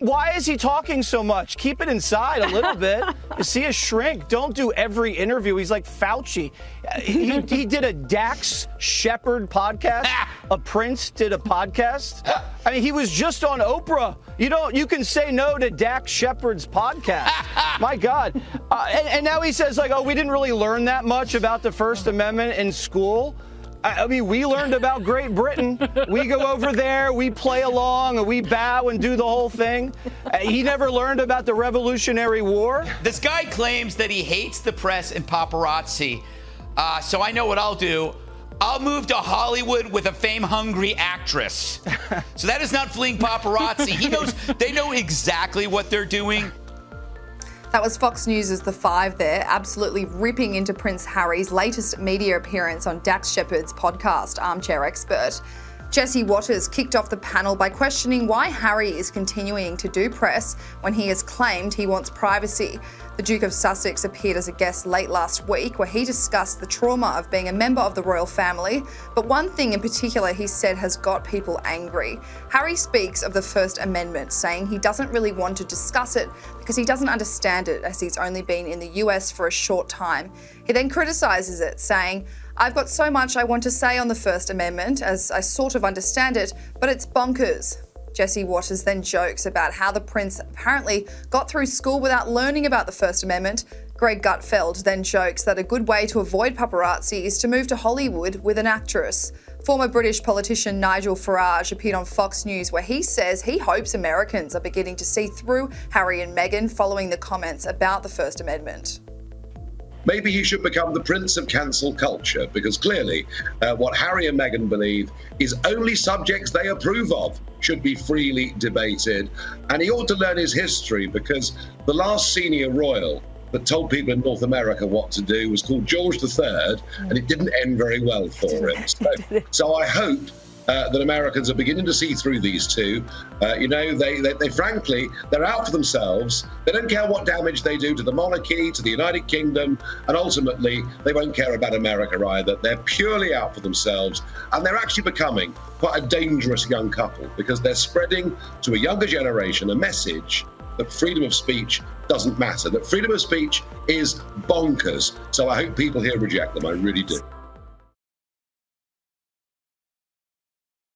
Why is he talking so much? Keep it inside a little bit. See a shrink. Don't do every interview. He's like Fauci. He did a Dax Shepard podcast. A Prince did a podcast. I mean, he was just on Oprah. You can say no to Dax Shepard's podcast. My God. And now he says like, oh, we didn't really learn that much about the First Amendment in school. I mean, we learned about Great Britain. We go over there, we play along, and we bow and do the whole thing. He never learned about the Revolutionary War. This guy claims that he hates the press and paparazzi. So I know what I'll do. I'll move to Hollywood with a fame-hungry actress. So that is not fleeing paparazzi. They know exactly what they're doing. That was Fox News' The Five there, absolutely ripping into Prince Harry's latest media appearance on Dax Shepard's podcast, Armchair Expert. Jesse Watters kicked off the panel by questioning why Harry is continuing to do press when he has claimed he wants privacy. The Duke of Sussex appeared as a guest late last week where he discussed the trauma of being a member of the royal family, but one thing in particular he said has got people angry. Harry speaks of the First Amendment, saying he doesn't really want to discuss it because he doesn't understand it as he's only been in the US for a short time. He then criticises it, saying, "I've got so much I want to say on the First Amendment as I sort of understand it, but it's bonkers." Jesse Watters then jokes about how the prince apparently got through school without learning about the First Amendment. Greg Gutfeld then jokes that a good way to avoid paparazzi is to move to Hollywood with an actress. Former British politician Nigel Farage appeared on Fox News where he says he hopes Americans are beginning to see through Harry and Meghan following the comments about the First Amendment. Maybe he should become the prince of cancel culture, because clearly what Harry and Meghan believe is only subjects they approve of should be freely debated. And he ought to learn his history, because the last senior royal that told people in North America what to do was called George III, and it didn't end very well for him. So I hope that Americans are beginning to see through these two. They frankly, they're out for themselves. They don't care what damage they do to the monarchy, to the United Kingdom, and ultimately they won't care about America either. They're purely out for themselves, and they're actually becoming quite a dangerous young couple, because they're spreading to a younger generation a message that freedom of speech doesn't matter, that freedom of speech is bonkers. So I hope people here reject them. I really do.